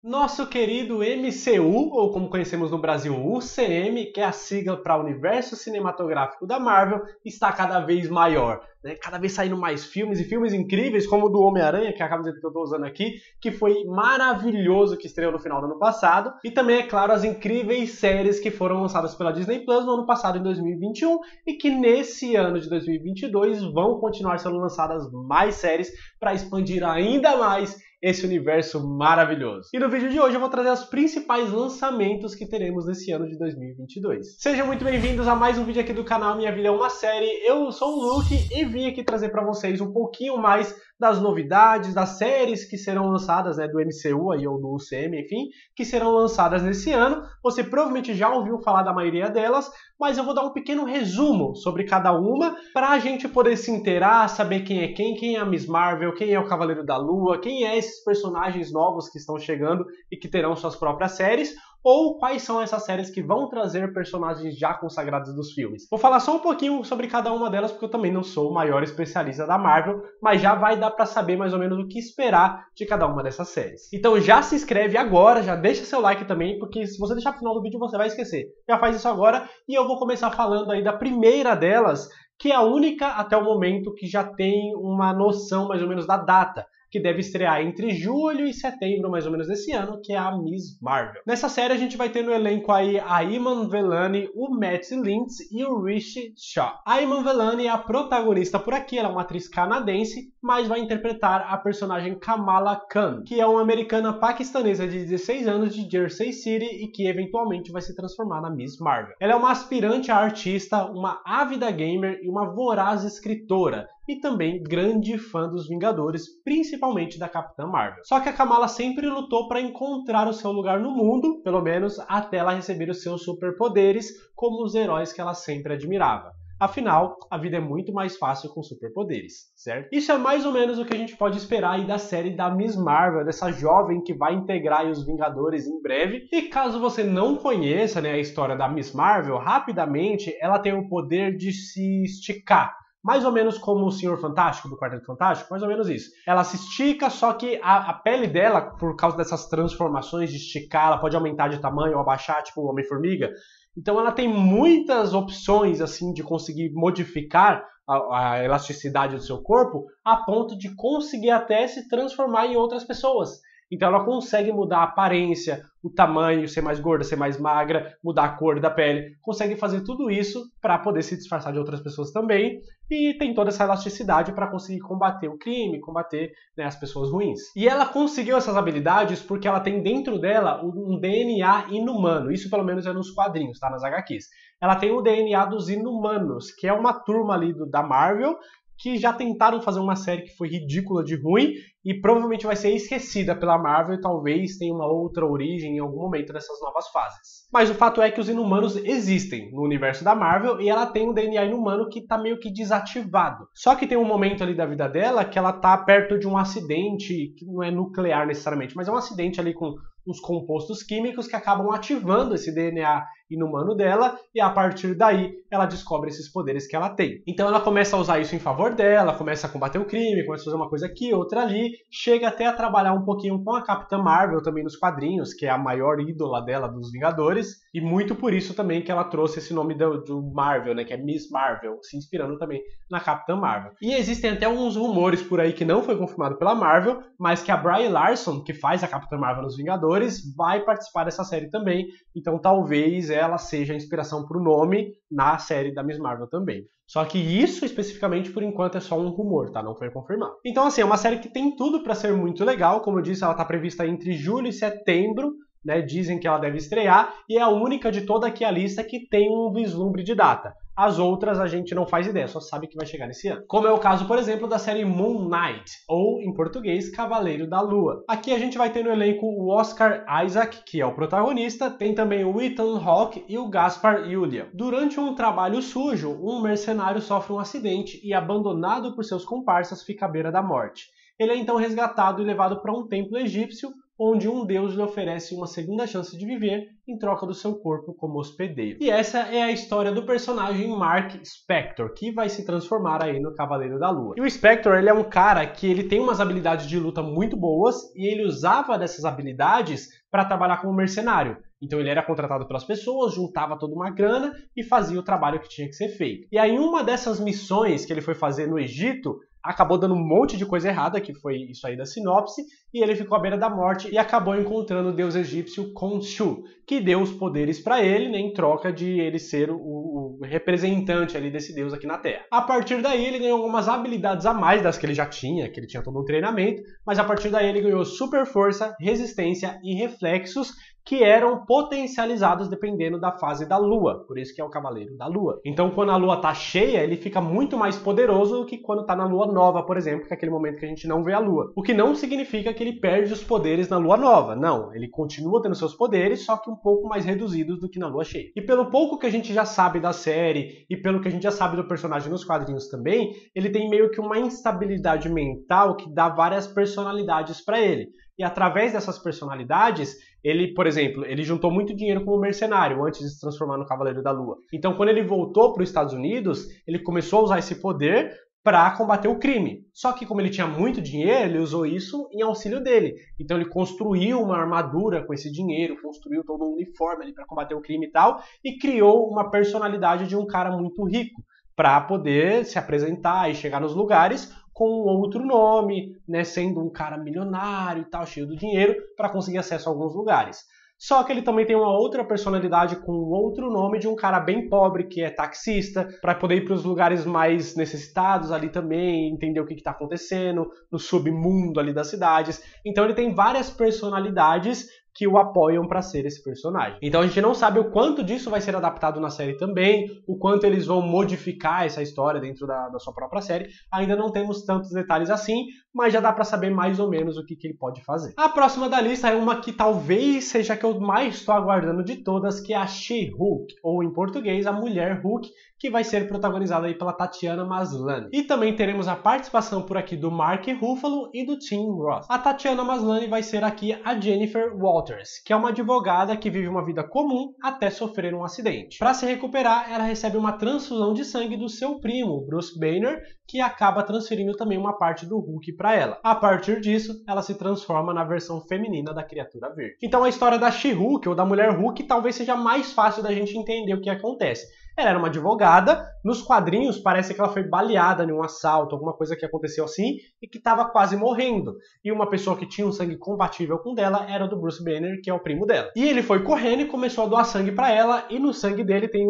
Nosso querido MCU, ou como conhecemos no Brasil, UCM, que é a sigla para Universo Cinematográfico da Marvel, está cada vez maior, né? Cada vez saindo mais filmes, e filmes incríveis, como o do Homem-Aranha, que é a camiseta que eu estou usando aqui, que foi maravilhoso, que estreou no final do ano passado, e também, é claro, as incríveis séries que foram lançadas pela Disney Plus no ano passado, em 2021, e que nesse ano de 2022 vão continuar sendo lançadas mais séries para expandir ainda mais esse universo maravilhoso. E no vídeo de hoje eu vou trazer os principais lançamentos que teremos nesse ano de 2022. Sejam muito bem-vindos a mais um vídeo aqui do canal Minha Vida é uma Série. Eu sou o Luke e vim aqui trazer para vocês um pouquinho mais das novidades, das séries que serão lançadas, né, do MCU aí, ou do UCM, enfim, que serão lançadas nesse ano. Você provavelmente já ouviu falar da maioria delas, mas eu vou dar um pequeno resumo sobre cada uma para a gente poder se inteirar, saber quem é a Miss Marvel, quem é o Cavaleiro da Lua, quem é esses personagens novos que estão chegando e que terão suas próprias séries, ou quais são essas séries que vão trazer personagens já consagrados dos filmes. Vou falar só um pouquinho sobre cada uma delas, porque eu também não sou o maior especialista da Marvel, mas já vai dar para saber mais ou menos o que esperar de cada uma dessas séries. Então já se inscreve agora, já deixa seu like também, porque se você deixar pro final do vídeo você vai esquecer. Já faz isso agora e eu vou começar falando aí da primeira delas, que é a única até o momento que já tem uma noção mais ou menos da data, que deve estrear entre julho e setembro, mais ou menos, desse ano, que é a Miss Marvel. Nessa série a gente vai ter no elenco aí a Iman Vellani, o Matt Lintz e o Rishi Shaw. A Iman Vellani é a protagonista por aqui, ela é uma atriz canadense, mas vai interpretar a personagem Kamala Khan, que é uma americana paquistanesa de 16 anos de Jersey City e que eventualmente vai se transformar na Miss Marvel. Ela é uma aspirante a artista, uma ávida gamer e uma voraz escritora, e também grande fã dos Vingadores, principalmente da Capitã Marvel. Só que a Kamala sempre lutou para encontrar o seu lugar no mundo, pelo menos até ela receber os seus superpoderes, como os heróis que ela sempre admirava. Afinal, a vida é muito mais fácil com superpoderes, certo? Isso é mais ou menos o que a gente pode esperar aí da série da Miss Marvel, dessa jovem que vai integrar aí os Vingadores em breve. E caso você não conheça, né, a história da Miss Marvel, rapidamente ela tem o poder de se esticar. Mais ou menos como o Senhor Fantástico, do Quarteto Fantástico, mais ou menos isso. Ela se estica, só que a pele dela, por causa dessas transformações de esticar, ela pode aumentar de tamanho ou abaixar, tipo o Homem-Formiga. Então ela tem muitas opções assim de conseguir modificar a elasticidade do seu corpo, a ponto de conseguir até se transformar em outras pessoas. Então ela consegue mudar a aparência, o tamanho, ser mais gorda, ser mais magra, mudar a cor da pele, consegue fazer tudo isso para poder se disfarçar de outras pessoas também, e tem toda essa elasticidade para conseguir combater o crime, combater, né, as pessoas ruins. E ela conseguiu essas habilidades porque ela tem dentro dela um DNA inumano, isso pelo menos é nos quadrinhos, tá, nas HQs. Ela tem o DNA dos Inumanos, que é uma turma ali da Marvel, que já tentaram fazer uma série que foi ridícula de ruim e provavelmente vai ser esquecida pela Marvel e talvez tenha uma outra origem em algum momento dessas novas fases. Mas o fato é que os Inumanos existem no universo da Marvel e ela tem um DNA inumano que está meio que desativado. Só que tem um momento ali da vida dela que ela está perto de um acidente, que não é nuclear necessariamente, mas é um acidente ali com uns compostos químicos que acabam ativando esse DNA inumano dela e a partir daí ela descobre esses poderes que ela tem. Então ela começa a usar isso em favor dela, começa a combater o crime, começa a fazer uma coisa aqui, outra ali, chega até a trabalhar um pouquinho com a Capitã Marvel também nos quadrinhos, que é a maior ídola dela dos Vingadores, e muito por isso também que ela trouxe esse nome do Marvel, né, que é Miss Marvel, se inspirando também na Capitã Marvel. E existem até uns rumores por aí que não foi confirmado pela Marvel, mas que a Brie Larson, que faz a Capitã Marvel nos Vingadores, vai participar dessa série também, então talvez ela seja a inspiração para o nome na série da Miss Marvel também. Só que isso especificamente por enquanto é só um rumor, tá? Não foi confirmado. Então assim, é uma série que tem tudo para ser muito legal, como eu disse, ela está prevista entre julho e setembro, né? Dizem que ela deve estrear e é a única de toda aqui a lista que tem um vislumbre de data. As outras a gente não faz ideia, só sabe que vai chegar nesse ano. Como é o caso, por exemplo, da série Moon Knight, ou em português, Cavaleiro da Lua. Aqui a gente vai ter no elenco o Oscar Isaac, que é o protagonista, tem também o Ethan Hawke e o Gaspar Ulliel. Durante um trabalho sujo, um mercenário sofre um acidente e, abandonado por seus comparsas, fica à beira da morte. Ele é então resgatado e levado para um templo egípcio, onde um deus lhe oferece uma segunda chance de viver em troca do seu corpo como hospedeiro. E essa é a história do personagem Mark Spector, que vai se transformar aí no Cavaleiro da Lua. E o Spector, ele é um cara que ele tem umas habilidades de luta muito boas e ele usava dessas habilidades para trabalhar como mercenário. Então ele era contratado pelas pessoas, juntava toda uma grana e fazia o trabalho que tinha que ser feito. E aí uma dessas missões que ele foi fazer no Egito, acabou dando um monte de coisa errada, que foi isso aí da sinopse, e ele ficou à beira da morte e acabou encontrando o deus egípcio Khonshu, que deu os poderes para ele, né, em troca de ele ser o representante ali desse deus aqui na Terra. A partir daí ele ganhou algumas habilidades a mais das que ele já tinha, que ele tinha todo um treinamento, mas a partir daí ele ganhou super força, resistência e reflexos, que eram potencializados dependendo da fase da Lua, por isso que é o Cavaleiro da Lua. Então quando a Lua tá cheia, ele fica muito mais poderoso do que quando tá na Lua nova, por exemplo, que é aquele momento que a gente não vê a Lua. O que não significa que ele perde os poderes na Lua nova, não, ele continua tendo seus poderes, só que um pouco mais reduzidos do que na Lua cheia. E pelo pouco que a gente já sabe da série, e pelo que a gente já sabe do personagem nos quadrinhos também, ele tem meio que uma instabilidade mental que dá várias personalidades para ele. E através dessas personalidades, ele, por exemplo, ele juntou muito dinheiro como mercenário antes de se transformar no Cavaleiro da Lua. Então, quando ele voltou para os Estados Unidos, ele começou a usar esse poder para combater o crime. Só que como ele tinha muito dinheiro, ele usou isso em auxílio dele. Então ele construiu uma armadura com esse dinheiro, construiu todo um uniforme ali para combater o crime e tal, e criou uma personalidade de um cara muito rico, para poder se apresentar e chegar nos lugares com outro nome, né, sendo um cara milionário e tal, cheio do dinheiro, para conseguir acesso a alguns lugares. Só que ele também tem uma outra personalidade com outro nome de um cara bem pobre, que é taxista, para poder ir para os lugares mais necessitados ali também, entender o que está acontecendo, no submundo ali das cidades. Então ele tem várias personalidades que o apoiam para ser esse personagem. Então a gente não sabe o quanto disso vai ser adaptado na série também, o quanto eles vão modificar essa história dentro da sua própria série. Ainda não temos tantos detalhes assim, mas já dá para saber mais ou menos o que ele pode fazer. A próxima da lista é uma que talvez seja a que eu mais estou aguardando de todas, que é a She-Hulk, ou em português, a Mulher Hulk, que vai ser protagonizada aí pela Tatiana Maslany. E também teremos a participação por aqui do Mark Ruffalo e do Tim Roth. A Tatiana Maslany vai ser aqui a Jennifer Walters, que é uma advogada que vive uma vida comum até sofrer um acidente. Para se recuperar, ela recebe uma transfusão de sangue do seu primo, Bruce Banner, que acaba transferindo também uma parte do Hulk para ela. A partir disso, ela se transforma na versão feminina da criatura verde. Então a história da She-Hulk, ou da Mulher Hulk, talvez seja mais fácil da gente entender o que acontece. Ela era uma advogada, nos quadrinhos parece que ela foi baleada em um assalto, alguma coisa que aconteceu assim, e que estava quase morrendo. E uma pessoa que tinha um sangue compatível com dela era o do Bruce Banner, que é o primo dela. E ele foi correndo e começou a doar sangue para ela, e no sangue dele tem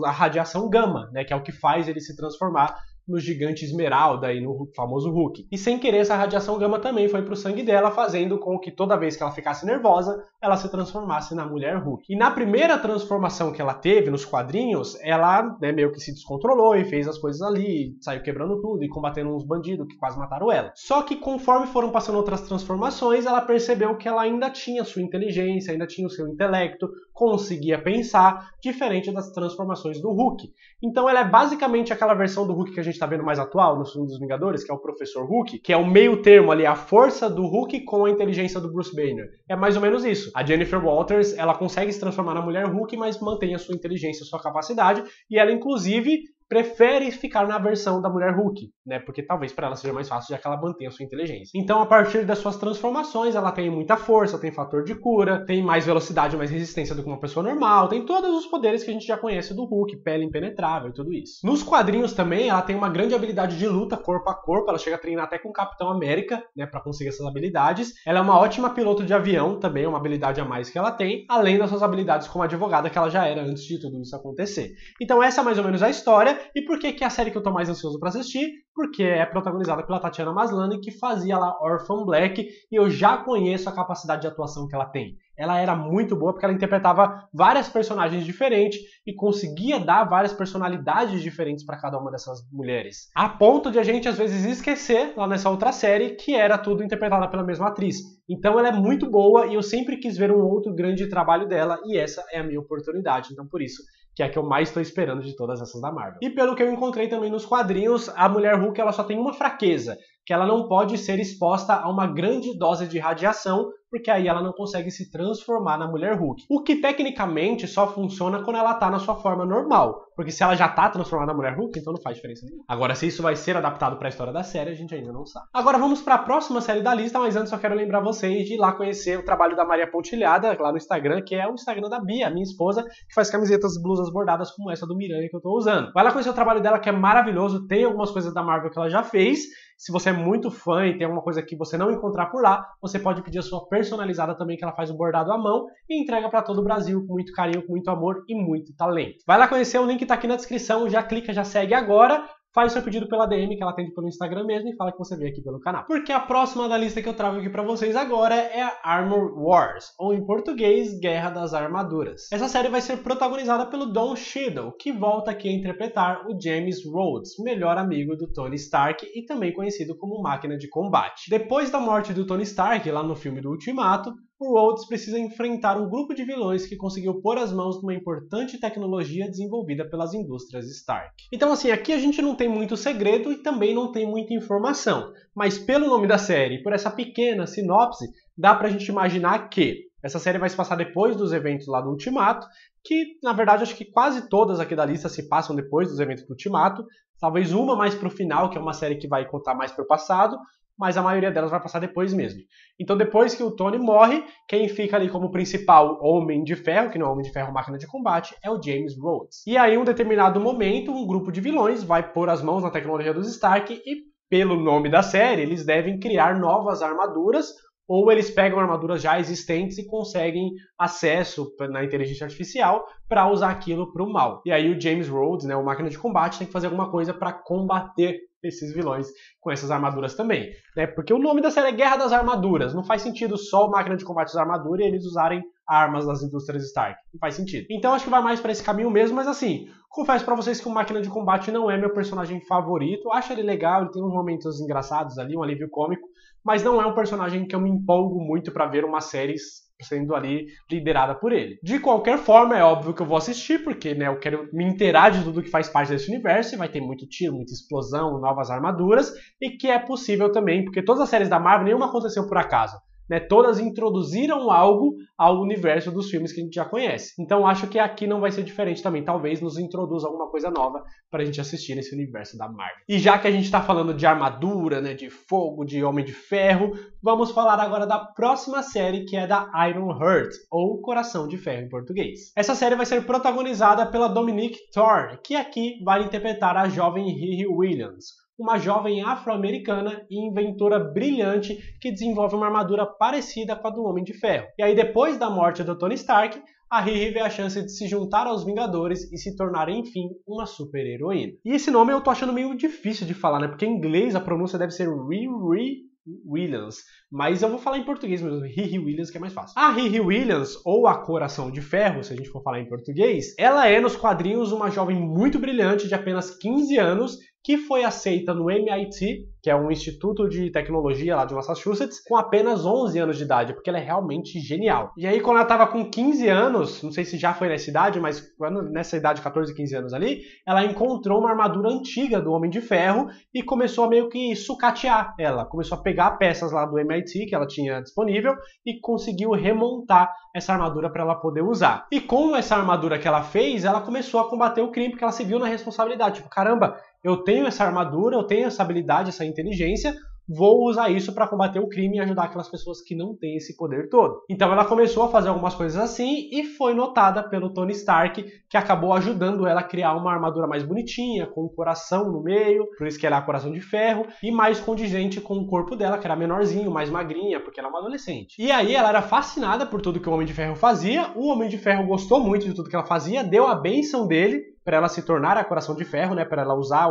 a radiação gama, né, que é o que faz ele se transformar no gigante esmeralda e no famoso Hulk. E sem querer, essa radiação gama também foi pro sangue dela, fazendo com que toda vez que ela ficasse nervosa, ela se transformasse na Mulher Hulk. E na primeira transformação que ela teve nos quadrinhos, ela, né, meio que se descontrolou e fez as coisas ali, saiu quebrando tudo e combatendo uns bandidos que quase mataram ela. Só que conforme foram passando outras transformações, ela percebeu que ela ainda tinha sua inteligência, ainda tinha o seu intelecto, conseguia pensar, diferente das transformações do Hulk. Então ela é basicamente aquela versão do Hulk que a gente está vendo mais atual no filme dos Vingadores, que é o Professor Hulk, que é o meio termo ali, a força do Hulk com a inteligência do Bruce Banner. É mais ou menos isso. A Jennifer Walters, ela consegue se transformar na Mulher Hulk, mas mantém a sua inteligência, a sua capacidade, e ela inclusive prefere ficar na versão da Mulher Hulk, né? Porque talvez para ela seja mais fácil, já que ela mantém a sua inteligência. Então, a partir das suas transformações, ela tem muita força, tem fator de cura, tem mais velocidade, mais resistência do que uma pessoa normal, tem todos os poderes que a gente já conhece do Hulk, pele impenetrável e tudo isso. Nos quadrinhos também, ela tem uma grande habilidade de luta corpo a corpo, ela chega a treinar até com o Capitão América, né, para conseguir essas habilidades. Ela é uma ótima piloto de avião, também é uma habilidade a mais que ela tem, além das suas habilidades como advogada que ela já era antes de tudo isso acontecer. Então, essa é mais ou menos a história. E por que é a série que eu tô mais ansioso para assistir? Porque é protagonizada pela Tatiana Maslany, que fazia lá Orphan Black, e eu já conheço a capacidade de atuação que ela tem. Ela era muito boa porque ela interpretava várias personagens diferentes e conseguia dar várias personalidades diferentes para cada uma dessas mulheres. A ponto de a gente às vezes esquecer, lá nessa outra série, que era tudo interpretada pela mesma atriz. Então ela é muito boa e eu sempre quis ver um outro grande trabalho dela, e essa é a minha oportunidade. Então por isso que é a que eu mais estou esperando de todas essas da Marvel. E pelo que eu encontrei também nos quadrinhos, a Mulher Hulk ela só tem uma fraqueza, que ela não pode ser exposta a uma grande dose de radiação, porque aí ela não consegue se transformar na mulher Hulk. O que tecnicamente só funciona quando ela tá na sua forma normal, porque se ela já tá transformada na mulher Hulk, então não faz diferença nenhuma. Agora, se isso vai ser adaptado para a história da série, a gente ainda não sabe. Agora vamos para a próxima série da lista, mas antes só quero lembrar vocês de ir lá conhecer o trabalho da Maria Pontilhada, lá no Instagram, que é o Instagram da Bia, minha esposa, que faz camisetas, blusas bordadas como essa do Miranha que eu tô usando. Vai lá conhecer o trabalho dela, que é maravilhoso, tem algumas coisas da Marvel que ela já fez. Se você é muito fã e tem alguma coisa que você não encontrar por lá, você pode pedir a sua personalizada também, que ela faz o bordado à mão e entrega para todo o Brasil com muito carinho, com muito amor e muito talento. Vai lá conhecer, o link tá aqui na descrição, já clica, já segue agora. Faz o seu pedido pela DM, que ela atende pelo Instagram mesmo, e fala que você veio aqui pelo canal. Porque a próxima da lista que eu trago aqui pra vocês agora é a Armor Wars, ou em português, Guerra das Armaduras. Essa série vai ser protagonizada pelo Don Cheadle, que volta aqui a interpretar o James Rhodes, melhor amigo do Tony Stark e também conhecido como Máquina de Combate. Depois da morte do Tony Stark, lá no filme do Ultimato, o Rhodes precisa enfrentar um grupo de vilões que conseguiu pôr as mãos numa importante tecnologia desenvolvida pelas indústrias Stark. Então assim, aqui a gente não tem muito segredo e também não tem muita informação, mas pelo nome da série e por essa pequena sinopse, dá pra gente imaginar que essa série vai se passar depois dos eventos lá do Ultimato, que na verdade acho que quase todas aqui da lista se passam depois dos eventos do Ultimato, talvez uma mais pro final, que é uma série que vai contar mais pro passado, mas a maioria delas vai passar depois mesmo. Então depois que o Tony morre, quem fica ali como principal Homem de Ferro, que não é Homem de Ferro, Máquina de Combate, é o James Rhodes. E aí em um determinado momento, um grupo de vilões vai pôr as mãos na tecnologia dos Stark e, pelo nome da série, eles devem criar novas armaduras, ou eles pegam armaduras já existentes e conseguem acesso na inteligência artificial para usar aquilo para o mal. E aí o James Rhodes, né, o Máquina de Combate, tem que fazer alguma coisa para combater esses vilões com essas armaduras também, né? Porque o nome da série é Guerra das Armaduras, não faz sentido só o Máquina de Combate usar armadura e eles usarem armas das indústrias Stark, não faz sentido. Então acho que vai mais para esse caminho mesmo, mas assim, confesso para vocês que o Máquina de Combate não é meu personagem favorito, acho ele legal, ele tem uns momentos engraçados ali, um alívio cômico, mas não é um personagem que eu me empolgo muito para ver uma série sendo ali liderada por ele. De qualquer forma, é óbvio que eu vou assistir, porque né, eu quero me inteirar de tudo que faz parte desse universo, e vai ter muito tiro, muita explosão, novas armaduras, e que é possível também, porque todas as séries da Marvel, nenhuma aconteceu por acaso. Né, todas introduziram algo ao universo dos filmes que a gente já conhece. Então acho que aqui não vai ser diferente também. Talvez nos introduza alguma coisa nova pra gente assistir nesse universo da Marvel. E já que a gente tá falando de armadura, né, de fogo, de Homem de Ferro, vamos falar agora da próxima série, que é da Iron Heart, ou Coração de Ferro em português. Essa série vai ser protagonizada pela Dominique Thorne, que aqui vai interpretar a jovem Riri Williams, uma jovem afro-americana e inventora brilhante que desenvolve uma armadura parecida com a do Homem de Ferro. E aí, depois da morte do Tony Stark, a Riri vê a chance de se juntar aos Vingadores e se tornar, enfim, uma super-heroína. E esse nome eu tô achando meio difícil de falar, né? Porque em inglês a pronúncia deve ser Riri Williams, mas eu vou falar em português mesmo, Riri Williams, que é mais fácil. A Riri Williams, ou a Coração de Ferro, se a gente for falar em português, ela é nos quadrinhos uma jovem muito brilhante de apenas 15 anos, que foi aceita no MIT, que é um instituto de tecnologia lá de Massachusetts, com apenas 11 anos de idade, porque ela é realmente genial. E aí, quando ela estava com 15 anos, não sei se já foi nessa idade, mas quando, nessa idade, 14, 15 anos ali, ela encontrou uma armadura antiga do Homem de Ferro e começou a meio que sucatear ela. Começou a pegar peças lá do MIT que ela tinha disponível e conseguiu remontar essa armadura para ela poder usar. E com essa armadura que ela fez, ela começou a combater o crime, porque ela se viu na responsabilidade. Tipo, caramba, eu tenho essa armadura, eu tenho essa habilidade, essa inteligência, vou usar isso para combater o crime e ajudar aquelas pessoas que não têm esse poder todo. Então ela começou a fazer algumas coisas assim e foi notada pelo Tony Stark, que acabou ajudando ela a criar uma armadura mais bonitinha, com um coração no meio, por isso que ela é a Coração de Ferro, e mais condizente com o corpo dela, que era menorzinho, mais magrinha, porque ela é uma adolescente. E aí ela era fascinada por tudo que o Homem de Ferro fazia, o Homem de Ferro gostou muito de tudo que ela fazia, deu a bênção dele para ela se tornar a Coração de Ferro, né, para ela usar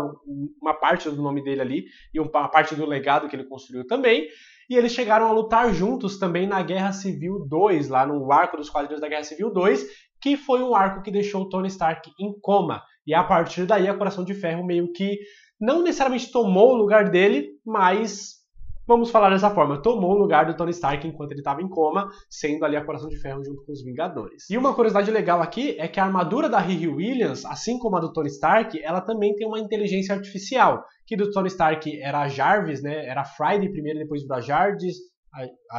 uma parte do nome dele ali e uma parte do legado que ele construiu também. E eles chegaram a lutar juntos também na Guerra Civil 2, lá no arco dos quadrinhos da Guerra Civil 2, que foi um arco que deixou o Tony Stark em coma. E a partir daí a Coração de Ferro meio que não necessariamente tomou o lugar dele, mas vamos falar dessa forma, tomou o lugar do Tony Stark enquanto ele estava em coma, sendo ali a Coração de Ferro junto com os Vingadores. E uma curiosidade legal aqui é que a armadura da Riri Williams, assim como a do Tony Stark, ela também tem uma inteligência artificial, que do Tony Stark era a Jarvis, né? Era a Friday primeiro, depois virou a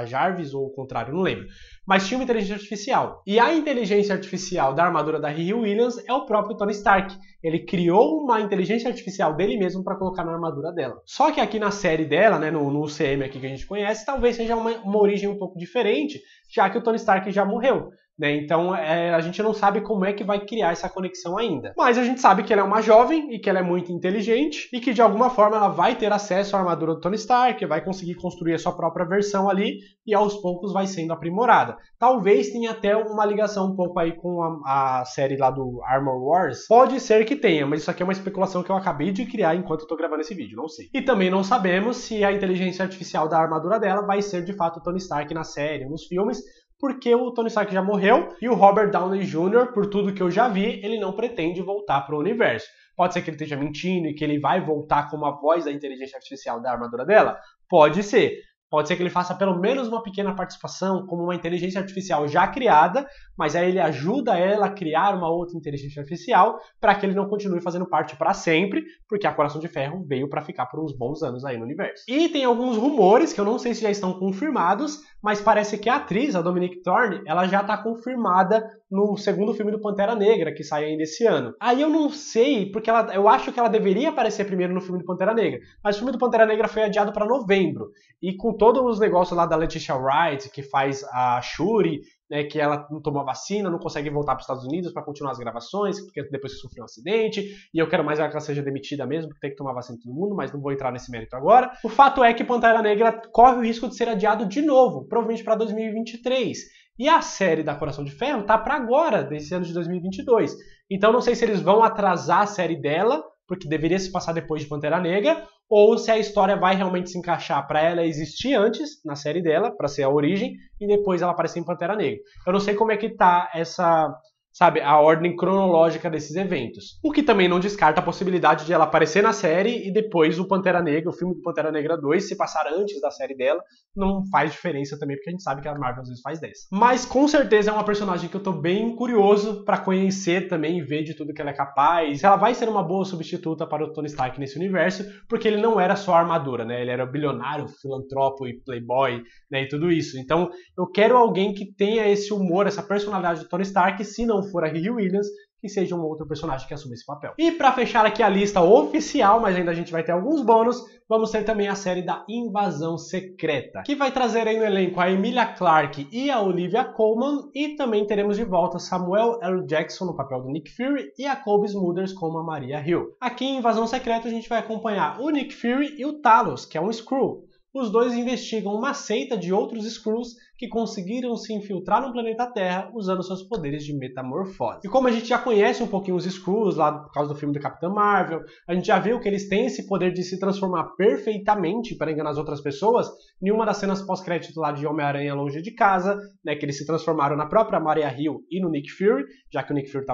Jarvis, ou o contrário, não lembro. Mas tinha uma inteligência artificial. E a inteligência artificial da armadura da Riri Williams é o próprio Tony Stark. Ele criou uma inteligência artificial dele mesmo para colocar na armadura dela. Só que aqui na série dela, né, no UCM aqui que a gente conhece, talvez seja uma origem um pouco diferente, já que o Tony Stark já morreu. Né? Então a gente não sabe como é que vai criar essa conexão ainda. Mas a gente sabe que ela é uma jovem e que ela é muito inteligente e que de alguma forma ela vai ter acesso à armadura do Tony Stark, vai conseguir construir a sua própria versão ali e aos poucos vai sendo aprimorada. Talvez tenha até uma ligação um pouco aí com a série lá do Armor Wars. Pode ser que tenha, mas isso aqui é uma especulação que eu acabei de criar enquanto eu tô gravando esse vídeo, não sei. E também não sabemos se a inteligência artificial da armadura dela vai ser de fato o Tony Stark na série, nos filmes, porque o Tony Stark já morreu e o Robert Downey Jr., por tudo que eu já vi, ele não pretende voltar para o universo. Pode ser que ele esteja mentindo e que ele vai voltar como a voz da inteligência artificial da armadura dela? Pode ser. Pode ser que ele faça pelo menos uma pequena participação como uma inteligência artificial já criada, mas aí ele ajuda ela a criar uma outra inteligência artificial para que ele não continue fazendo parte para sempre, porque a Coração de Ferro veio para ficar por uns bons anos aí no universo. E tem alguns rumores, que eu não sei se já estão confirmados, mas parece que a atriz, a Dominique Thorne, ela já está confirmada no segundo filme do Pantera Negra, que sai ainda esse ano. Aí eu não sei, porque eu acho que ela deveria aparecer primeiro no filme do Pantera Negra, mas o filme do Pantera Negra foi adiado para novembro, e com todos os negócios lá da Letitia Wright, que faz a Shuri, né, que ela não tomou a vacina, não consegue voltar para os Estados Unidos para continuar as gravações, porque depois que sofreu um acidente, e eu quero mais que ela seja demitida mesmo, porque tem que tomar vacina em todo mundo, mas não vou entrar nesse mérito agora. O fato é que Pantera Negra corre o risco de ser adiado de novo, provavelmente para 2023. E a série da Coração de Ferro tá para agora, desse ano de 2022. Então não sei se eles vão atrasar a série dela, porque deveria se passar depois de Pantera Negra, ou se a história vai realmente se encaixar para ela existir antes, na série dela, para ser a origem, e depois ela aparecer em Pantera Negra. Eu não sei como é que tá essa, sabe, a ordem cronológica desses eventos. O que também não descarta a possibilidade de ela aparecer na série e depois o Pantera Negra, o filme do Pantera Negra 2, se passar antes da série dela, não faz diferença também, porque a gente sabe que a Marvel às vezes faz dessa. Mas com certeza é uma personagem que eu tô bem curioso pra conhecer também e ver de tudo que ela é capaz. Ela vai ser uma boa substituta para o Tony Stark nesse universo, porque ele não era só armadura, né? Ele era bilionário, filantropo e playboy, né? E tudo isso. Então eu quero alguém que tenha esse humor, essa personalidade do Tony Stark, se não for a Riri Williams, que seja um outro personagem que assuma esse papel. E para fechar aqui a lista oficial, mas ainda a gente vai ter alguns bônus, vamos ter também a série da Invasão Secreta, que vai trazer aí no elenco a Emilia Clarke e a Olivia Colman, e também teremos de volta Samuel L. Jackson no papel do Nick Fury e a Cobie Smulders como a Maria Hill. Aqui em Invasão Secreta a gente vai acompanhar o Nick Fury e o Talos, que é um Skrull. Os dois investigam uma seita de outros Skrulls que conseguiram se infiltrar no planeta Terra usando seus poderes de metamorfose. E como a gente já conhece um pouquinho os Skrulls lá por causa do filme do Capitão Marvel, a gente já viu que eles têm esse poder de se transformar perfeitamente para enganar as outras pessoas. Em uma das cenas pós-crédito lá de Homem-Aranha Longe de Casa, né, que eles se transformaram na própria Maria Hill e no Nick Fury, já que o Nick Fury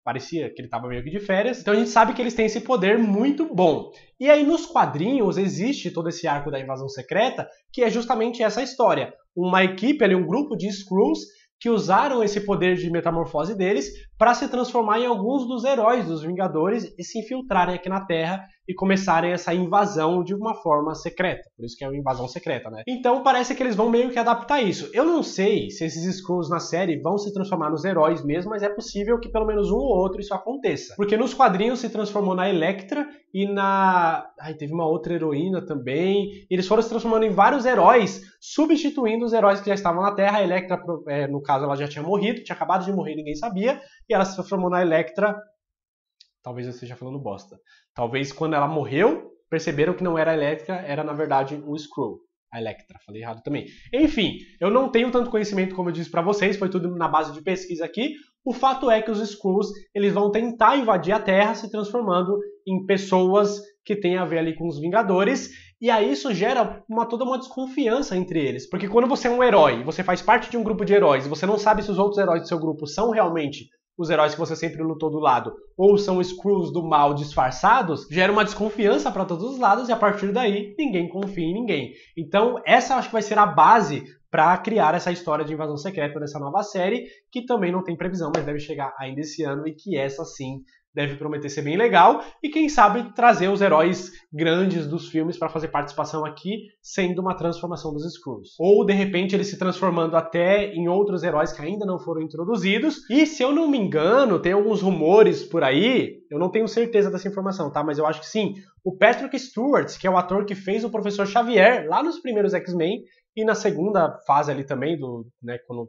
parecia que ele estava meio que de férias. Então a gente sabe que eles têm esse poder muito bom. E aí nos quadrinhos existe todo esse arco da Invasão Secreta, que é justamente essa história. Uma equipe ali, um grupo de Skrulls que usaram esse poder de metamorfose deles para se transformar em alguns dos heróis dos Vingadores e se infiltrarem aqui na Terra e começarem essa invasão de uma forma secreta. Por isso que é uma invasão secreta, né? Então parece que eles vão meio que adaptar isso. Eu não sei se esses Skrulls na série vão se transformar nos heróis mesmo, mas é possível que pelo menos um ou outro isso aconteça. Porque nos quadrinhos se transformou na Elektra e na... teve uma outra heroína também. E eles foram se transformando em vários heróis, substituindo os heróis que já estavam na Terra. A Elektra, no caso, ela já tinha morrido, tinha acabado de morrer, ninguém sabia. E ela se transformou na Elektra... Talvez eu esteja falando bosta. Talvez quando ela morreu, perceberam que não era a Elektra, era na verdade um Skrull. A Elektra, falei errado também. Enfim, eu não tenho tanto conhecimento como eu disse pra vocês, foi tudo na base de pesquisa aqui. O fato é que os Skrulls, eles vão tentar invadir a Terra se transformando em pessoas que têm a ver ali com os Vingadores. E aí isso gera toda uma desconfiança entre eles. Porque quando você é um herói, você faz parte de um grupo de heróis, e você não sabe se os outros heróis do seu grupo são realmente os heróis que você sempre lutou do lado, ou são Skrulls do mal disfarçados, gera uma desconfiança para todos os lados e a partir daí ninguém confia em ninguém. Então essa acho que vai ser a base para criar essa história de invasão secreta dessa nova série, que também não tem previsão, mas deve chegar ainda esse ano e que essa sim deve prometer ser bem legal e quem sabe trazer os heróis grandes dos filmes para fazer participação aqui, sendo uma transformação dos Skrulls. Ou de repente eles se transformando até em outros heróis que ainda não foram introduzidos. E se eu não me engano, tem alguns rumores por aí, eu não tenho certeza dessa informação, tá? Mas eu acho que sim. O Patrick Stewart, que é o ator que fez o Professor Xavier lá nos primeiros X-Men e na segunda fase ali também quando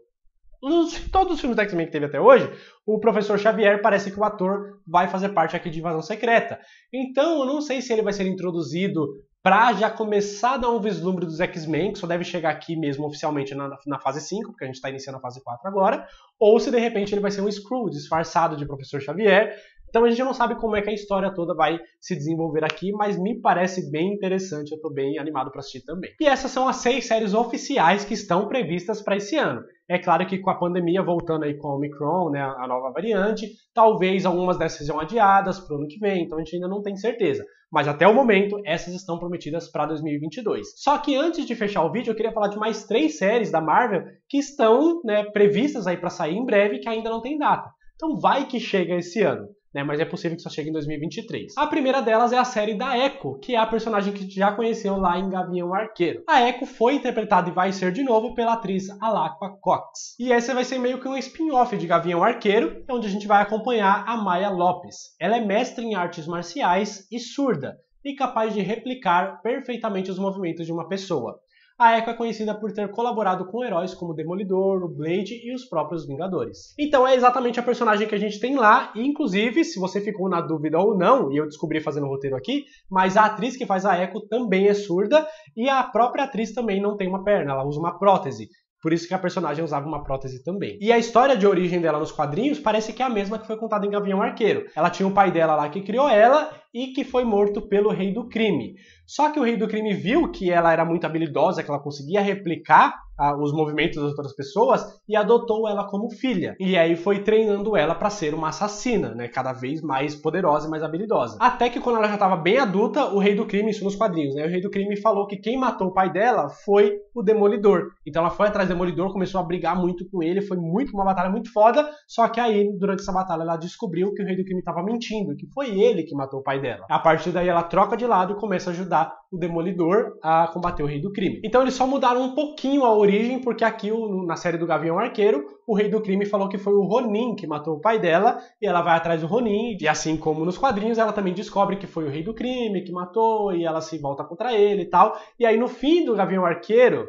todos os filmes da X-Men que teve até hoje, o Professor Xavier parece que o ator vai fazer parte aqui de Invasão Secreta. Então eu não sei se ele vai ser introduzido para já começar a dar um vislumbre dos X-Men, que só deve chegar aqui mesmo oficialmente na fase 5, porque a gente está iniciando a fase 4 agora, ou se de repente ele vai ser um Skrull disfarçado de Professor Xavier. Então a gente não sabe como é que a história toda vai se desenvolver aqui, mas me parece bem interessante, eu estou bem animado para assistir também. E essas são as 6 séries oficiais que estão previstas para esse ano. É claro que com a pandemia voltando aí com a Omicron, né, a nova variante, talvez algumas dessas sejam adiadas para o ano que vem, então a gente ainda não tem certeza. Mas até o momento, essas estão prometidas para 2022. Só que antes de fechar o vídeo, eu queria falar de mais 3 séries da Marvel que estão, né, previstas aí para sair em breve, que ainda não tem data. Então vai que chega esse ano. Mas é possível que só chegue em 2023. A primeira delas é a série da Echo, que é a personagem que a gente já conheceu lá em Gavião Arqueiro. A Echo foi interpretada e vai ser de novo pela atriz Alaqua Cox. E essa vai ser meio que um spin-off de Gavião Arqueiro, onde a gente vai acompanhar a Maya Lopes. Ela é mestre em artes marciais e surda, e capaz de replicar perfeitamente os movimentos de uma pessoa. A Echo é conhecida por ter colaborado com heróis como o Demolidor, o Blade e os próprios Vingadores. Então é exatamente a personagem que a gente tem lá, e inclusive, se você ficou na dúvida ou não, e eu descobri fazendo o roteiro aqui, mas a atriz que faz a Echo também é surda, e a própria atriz também não tem uma perna, ela usa uma prótese. Por isso que a personagem usava uma prótese também. E a história de origem dela nos quadrinhos parece que é a mesma que foi contada em Gavião Arqueiro. Ela tinha um pai dela lá que criou ela e que foi morto pelo Rei do Crime. Só que o Rei do Crime viu que ela era muito habilidosa, que ela conseguia replicar os movimentos das outras pessoas e adotou ela como filha. E aí foi treinando ela para ser uma assassina, né? Cada vez mais poderosa e mais habilidosa. Até que quando ela já estava bem adulta, o Rei do Crime, isso nos quadrinhos, né? O Rei do Crime falou que quem matou o pai dela foi o Demolidor. Então ela foi atrás do Demolidor, começou a brigar muito com ele, foi uma batalha muito foda, só que aí, durante essa batalha, ela descobriu que o Rei do Crime estava mentindo, que foi ele que matou o pai dela. A partir daí ela troca de lado e começa a ajudar o Demolidor a combater o Rei do Crime. Então eles só mudaram um pouquinho a origem, porque aqui na série do Gavião Arqueiro, o Rei do Crime falou que foi o Ronin que matou o pai dela, e ela vai atrás do Ronin, e assim como nos quadrinhos, ela também descobre que foi o Rei do Crime que matou, e ela se volta contra ele e tal. E aí no fim do Gavião Arqueiro,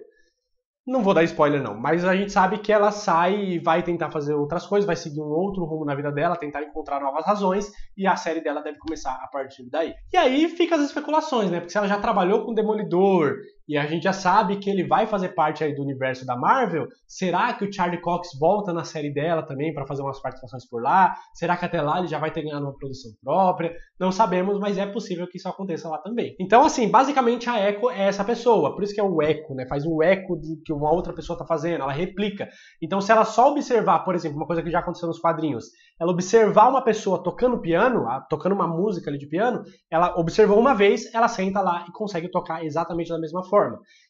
não vou dar spoiler não, mas a gente sabe que ela sai e vai tentar fazer outras coisas, vai seguir um outro rumo na vida dela, tentar encontrar novas razões, e a série dela deve começar a partir daí. E aí fica as especulações, né? Porque se ela já trabalhou com o Demolidor, e a gente já sabe que ele vai fazer parte aí do universo da Marvel, será que o Charlie Cox volta na série dela também para fazer umas participações por lá? Será que até lá ele já vai ter ganhado uma produção própria? Não sabemos, mas é possível que isso aconteça lá também. Então, assim, basicamente a Echo é essa pessoa, por isso que é o eco, né? Faz um eco do que uma outra pessoa tá fazendo, ela replica. Então, se ela só observar, por exemplo, uma coisa que já aconteceu nos quadrinhos, ela observar uma pessoa tocando piano, tocando uma música ali de piano, ela observou uma vez, ela senta lá e consegue tocar exatamente da mesma forma.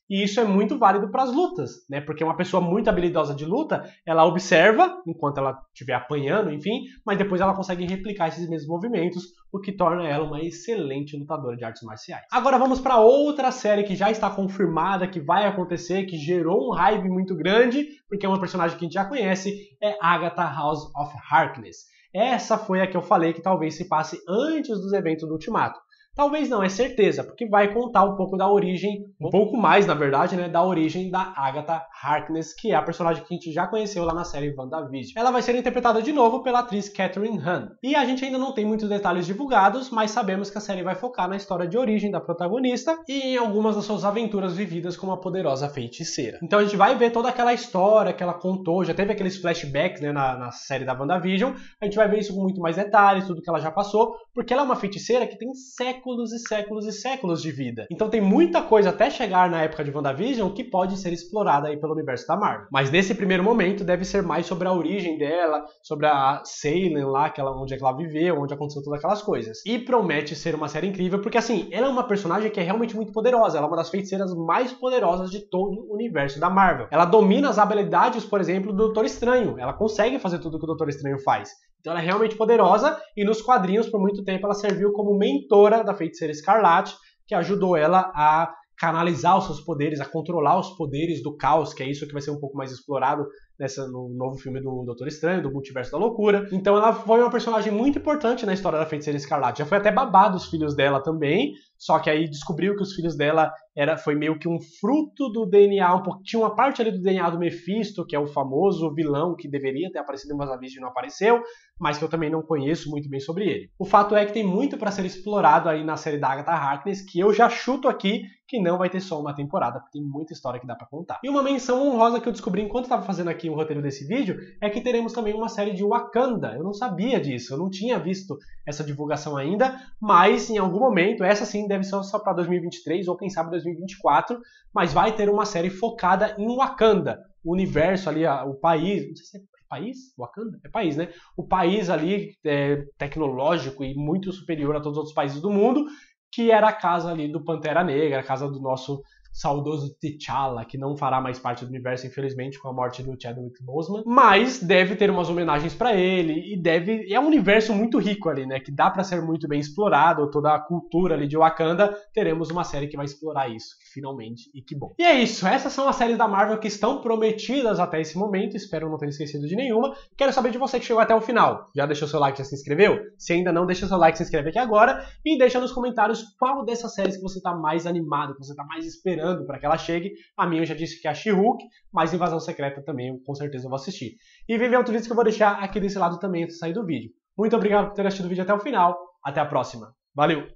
E isso é muito válido para as lutas, né? Porque uma pessoa muito habilidosa de luta, ela observa enquanto ela estiver apanhando, enfim, mas depois ela consegue replicar esses mesmos movimentos, o que torna ela uma excelente lutadora de artes marciais. Agora vamos para outra série que já está confirmada, que vai acontecer, que gerou um hype muito grande, porque é uma personagem que a gente já conhece, é Agatha House of Harkness. Essa foi a que eu falei que talvez se passe antes dos eventos do Ultimato. Talvez não, é certeza, porque vai contar um pouco da origem, um pouco mais, na verdade, né, da origem da Agatha Harkness, que é a personagem que a gente já conheceu lá na série WandaVision. Ela vai ser interpretada de novo pela atriz Catherine Hahn. E a gente ainda não tem muitos detalhes divulgados, mas sabemos que a série vai focar na história de origem da protagonista e em algumas das suas aventuras vividas como uma poderosa feiticeira. Então a gente vai ver toda aquela história que ela contou, já teve aqueles flashbacks, né, na série da WandaVision, a gente vai ver isso com muito mais detalhes, tudo que ela já passou, porque ela é uma feiticeira que tem séculos séculos e séculos e séculos de vida. Então tem muita coisa até chegar na época de WandaVision que pode ser explorada aí pelo universo da Marvel. Mas nesse primeiro momento deve ser mais sobre a origem dela, sobre a Salem lá, onde é que ela viveu, onde aconteceu todas aquelas coisas. E promete ser uma série incrível, porque assim, ela é uma personagem que é realmente muito poderosa, ela é uma das feiticeiras mais poderosas de todo o universo da Marvel. Ela domina as habilidades, por exemplo, do Doutor Estranho, ela consegue fazer tudo que o Doutor Estranho faz. Então ela é realmente poderosa e nos quadrinhos, por muito tempo, ela serviu como mentora da Feiticeira Escarlate, que ajudou ela a canalizar os seus poderes, a controlar os poderes do caos, que é isso que vai ser um pouco mais explorado no novo filme do Doutor Estranho, do Multiverso da Loucura. Então ela foi uma personagem muito importante na história da Feiticeira Escarlate. Já foi até babado os filhos dela também, só que aí descobriu que os filhos dela foi meio que um fruto do DNA, tinha uma parte ali do DNA do Mephisto, que é o famoso vilão que deveria ter aparecido em WandaVision e não apareceu, mas que eu também não conheço muito bem sobre ele. O fato é que tem muito para ser explorado aí na série da Agatha Harkness, que eu já chuto aqui que não vai ter só uma temporada, porque tem muita história que dá para contar. E uma menção honrosa que eu descobri enquanto estava fazendo aqui o roteiro desse vídeo é que teremos também uma série de Wakanda. Eu não sabia disso, eu não tinha visto essa divulgação ainda, mas em algum momento, essa sim deve ser só para 2023 ou quem sabe 2024, mas vai ter uma série focada em Wakanda, o universo ali, o país, não sei se é país? Wakanda? É país, né? O país ali tecnológico e muito superior a todos os outros países do mundo, que era a casa ali do Pantera Negra, a casa do nosso saudoso T'Challa, que não fará mais parte do universo, infelizmente, com a morte do Chadwick Boseman, mas deve ter umas homenagens pra ele, é um universo muito rico ali, né, que dá pra ser muito bem explorado, toda a cultura ali de Wakanda, teremos uma série que vai explorar isso, finalmente, e que bom. E é isso, essas são as séries da Marvel que estão prometidas até esse momento, espero não ter esquecido de nenhuma. Quero saber de você que chegou até o final. Já deixou seu like, já se inscreveu? Se ainda não, deixa seu like, se inscreve aqui agora, e deixa nos comentários qual dessas séries que você tá mais animado, que você tá mais esperando para que ela chegue. A minha eu já disse que é a She-Hulk, mas Invasão Secreta também eu, com certeza eu vou assistir. E vem ver outro vídeo que eu vou deixar aqui desse lado também antes de sair do vídeo. Muito obrigado por ter assistido o vídeo até o final. Até a próxima. Valeu!